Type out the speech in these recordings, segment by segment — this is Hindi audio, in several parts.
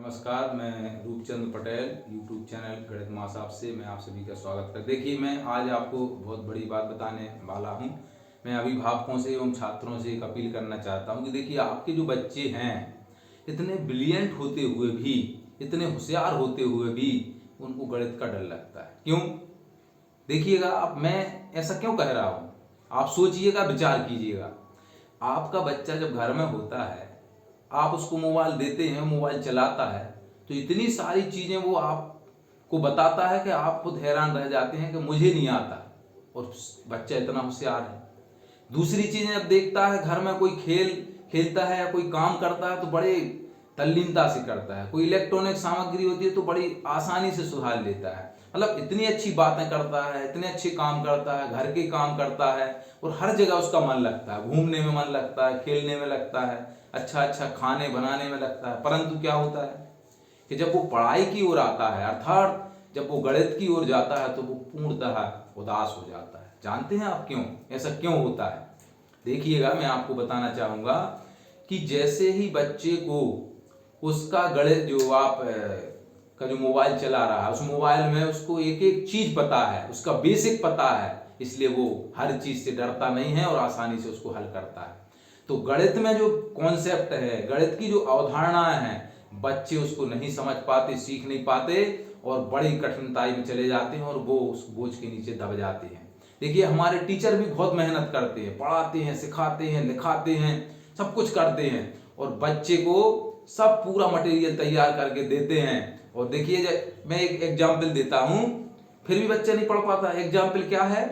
नमस्कार, मैं रूपचंद पटेल यूट्यूब चैनल गणित महासाब से मैं आप सभी का स्वागत कर। देखिए, मैं आज आपको बहुत बड़ी बात बताने वाला हूं। मैं अभिभावकों से एवं छात्रों से एक अपील करना चाहता हूं कि देखिए, आपके जो बच्चे हैं इतने ब्रिलियंट होते हुए भी, इतने होशियार होते हुए भी उनको गणित का डर लगता है। क्यों? देखिएगा, अब मैं ऐसा क्यों कह रहा हूँ, आप सोचिएगा, विचार कीजिएगा। आपका बच्चा जब घर में होता है, आप उसको मोबाइल देते हैं, मोबाइल चलाता है, तो इतनी सारी चीजें वो आपको बताता है कि आप खुद हैरान रह जाते हैं कि मुझे नहीं आता, और बच्चा इतना होशियार है। दूसरी चीजें जब देखता है घर में कोई खेल खेलता है या कोई काम करता है तो बड़े तल्लीनता से करता है। कोई इलेक्ट्रॉनिक सामग्री होती है तो बड़ी आसानी से सुधार लेता है। मतलब इतनी अच्छी बातें करता है, इतने अच्छे काम करता है, घर के काम करता है, और हर जगह उसका मन लगता है। घूमने में मन लगता है, खेलने में लगता है, अच्छा अच्छा खाने बनाने में लगता है। परंतु क्या होता है कि जब वो पढ़ाई की ओर आता है, अर्थात जब वो गणित की ओर जाता है, तो वो पूर्णतः उदास हो जाता है। जानते हैं आप क्यों? ऐसा क्यों होता है? देखिएगा, मैं आपको बताना चाहूंगा कि जैसे ही बच्चे को उसका गणित जो आप का जो मोबाइल चला रहा है, उस मोबाइल में उसको एक एक चीज पता है, उसका बेसिक पता है, इसलिए वो हर चीज से डरता नहीं है और आसानी से उसको हल करता है। तो गणित में जो कॉन्सेप्ट है, गणित की जो अवधारणाएं हैं, बच्चे उसको नहीं समझ पाते, सीख नहीं पाते, और बड़ी कठिनाई में चले जाते हैं और वो उस बोझ के नीचे दब जाते हैं। देखिए, हमारे टीचर भी बहुत मेहनत करते हैं, पढ़ाते हैं, सिखाते हैं, लिखाते हैं, सब कुछ करते हैं, और बच्चे को सब पूरा मटेरियल तैयार करके देते हैं। और देखिए, मैं एक एग्जाम्पल देता हूं, फिर भी बच्चा नहीं पढ़ पाता। एग्जाम्पल क्या है?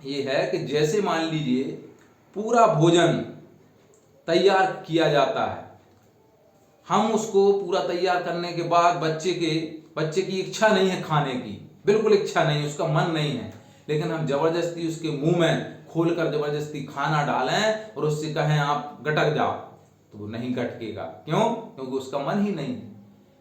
ये है कि जैसे मान लीजिए पूरा भोजन तैयार किया जाता है, हम उसको पूरा तैयार करने के बाद बच्चे की इच्छा नहीं है खाने की, बिल्कुल इच्छा नहीं है, उसका मन नहीं है, लेकिन हम जबरदस्ती उसके मुंह में खोलकर जबरदस्ती खाना डालें और उससे कहें आप गटक जाओ, तो वो नहीं गटकेगा। क्यों? क्योंकि उसका मन ही नहीं है।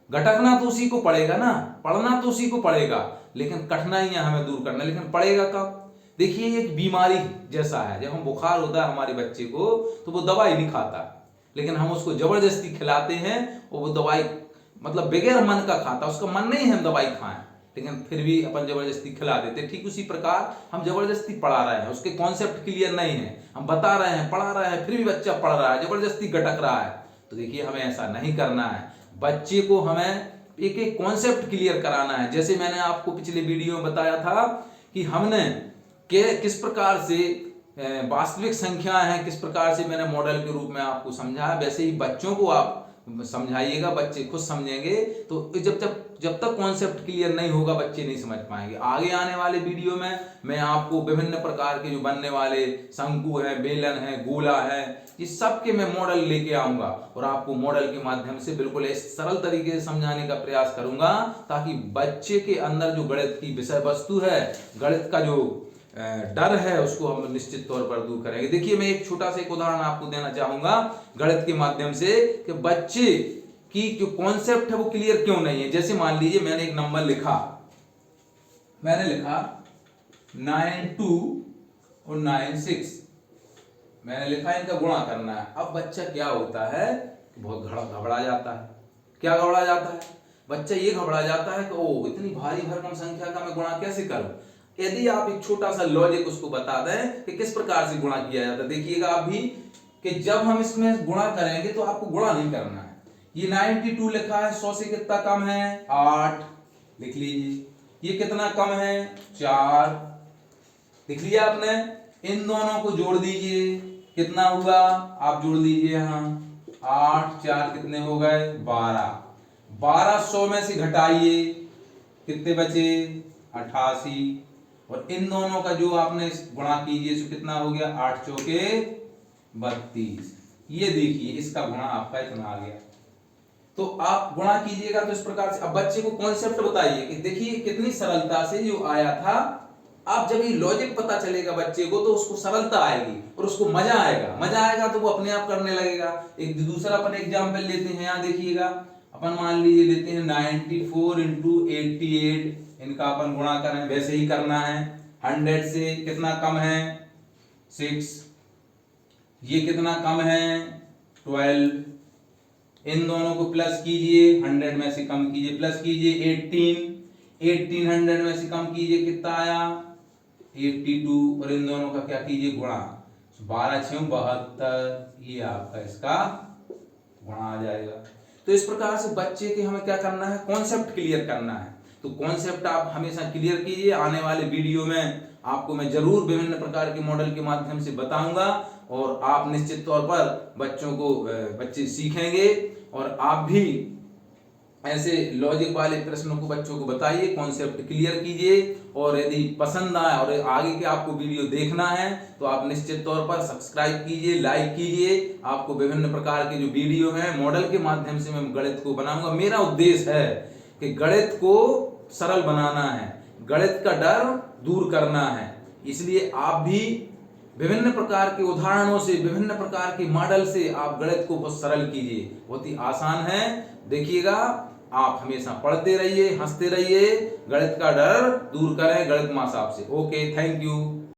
गटकना तो उसी को पड़ेगा ना, पढ़ना तो उसी को पड़ेगा, लेकिन कठिनाइयां हमें दूर करना। लेकिन पढ़ेगा कब? देखिए, ये एक बीमारी जैसा है। जब हम बुखार होता है हमारे बच्चे को, तो वो दवाई नहीं खाता, लेकिन हम उसको जबरदस्ती खिलाते हैं, और वो दवाई मतलब बगैर मन का खाता। उसका मन नहीं है हम दवाई खाएं, लेकिन फिर भी अपन जबरदस्ती खिला देते। ठीक उसी प्रकार हम जबरदस्ती पढ़ा रहे हैं, उसके कॉन्सेप्ट क्लियर नहीं है, हम बता रहे हैं, पढ़ा रहे हैं, फिर भी बच्चा पढ़ रहा है, जबरदस्ती गटक रहा है। तो देखिए, हमें ऐसा नहीं करना है। बच्चे को हमें एक एक कॉन्सेप्ट क्लियर कराना है। जैसे मैंने आपको पिछले वीडियो में बताया था कि हमने किस प्रकार से वास्तविक संख्याएं हैं, किस प्रकार से मैंने मॉडल के रूप में आपको समझाया, वैसे ही बच्चों को आप समझाइएगा, बच्चे खुद समझेंगे। तो जब तक कॉन्सेप्ट क्लियर नहीं होगा, बच्चे नहीं समझ पाएंगे। आगे आने वाले वीडियो में मैं आपको विभिन्न प्रकार के जो बनने वाले शंकु है, बेलन है, गोला है, ये सब के मैं मॉडल लेके आऊंगा, और आपको मॉडल के माध्यम से बिल्कुल इस सरल तरीके से समझाने का प्रयास करूंगा, ताकि बच्चे के अंदर जो गणित की विषय वस्तु है, गणित का जो डर है, उसको हम निश्चित तौर पर दूर करेंगे। देखिए, मैं एक छोटा सा एक उदाहरण आपको देना चाहूंगा गणित के माध्यम से, कि बच्चे की जो कॉन्सेप्ट है वो क्लियर क्यों नहीं है। जैसे मान लीजिए मैंने एक नंबर लिखा, मैंने लिखा 92 और 96, मैंने लिखा इनका गुणा करना है। अब बच्चा क्या होता है, बहुत घबरा जाता है। क्या घबरा जाता है? बच्चा ये घबरा जाता है कि ओ, इतनी भारी भरकम संख्या का मैं गुणा कैसे करूं। यदि आप एक छोटा सा लॉजिक उसको बता दें कि किस प्रकार से गुणा किया जाता है, देखिएगा आप भी कि जब हम इसमें गुणा करेंगे तो आपको गुणा नहीं करना है। ये 92 लिखा है, 100 से कितना कम है? 8 लिख लीजिए। ये कितना कम है? 4 लिख लिया आपने। इन दोनों को जोड़ दीजिए, कितना हुआ? आप जोड़ लीजिए यहां, 8 4 कितने हो गए? 12। 12 100 में से घटाइए, कितने बचे? 88। और इन दोनों का जो आपने गुणा कीजिए, तो कितना हो गया? 8 चौके 32। ये देखिए, इसका गुणा आपका इतना आ गया। तो आप गुणा कीजिएगा तो इस प्रकार से। अब बच्चे को कॉन्सेप्ट बताइए कि देखिए कितनी सरलता से जो आया था। आप जब ये लॉजिक पता चलेगा बच्चे को, तो उसको सरलता आएगी और उसको मजा आएगा। मजा आएगा तो वो अपने आप करने लगेगा। एक दूसरा अपन एग्जाम्पल लेते हैं, यहां देखिएगा, अपन मान लीजिए लेते हैं 94 इंटू 88, इनका अपन गुणा करें, वैसे ही करना है। 100 से कितना कम है? 6। ये कितना कम है? 12। इन दोनों को प्लस कीजिए, 100 में से कम कीजिए, प्लस कीजिए 18 100 में से कम कीजिए, कितना आया 82, और इन दोनों का क्या कीजिए गुणा, 12 6 72, ये आपका इसका गुणा आ जाएगा। तो इस प्रकार से बच्चे के हमें क्या करना है, कॉन्सेप्ट क्लियर करना है। तो कॉन्सेप्ट आप हमेशा क्लियर कीजिए। आने वाले वीडियो में आपको मैं जरूर विभिन्न प्रकार के मॉडल के माध्यम से बताऊंगा, और आप निश्चित तौर पर बच्चे सीखेंगे, और आप भी ऐसे लॉजिक वाले प्रश्नों को बच्चों को बताइए, कॉन्सेप्ट क्लियर कीजिए। और यदि पसंद आए और आगे के आपको वीडियो देखना है तो आप निश्चित तौर पर सब्सक्राइब कीजिए, लाइक कीजिए। आपको विभिन्न प्रकार के जो वीडियो हैं मॉडल के माध्यम से मैं गणित को बनाऊंगा। मेरा उद्देश्य है कि गणित को सरल बनाना है, गणित का डर दूर करना है। इसलिए आप भी विभिन्न प्रकार के उदाहरणों से, विभिन्न प्रकार के मॉडल से आप गणित को बहुत सरल कीजिए, बहुत ही आसान है। देखिएगा, आप हमेशा पढ़ते रहिए, हंसते रहिए, गणित का डर दूर करें गणित माँ साहब से। Okay, thank you.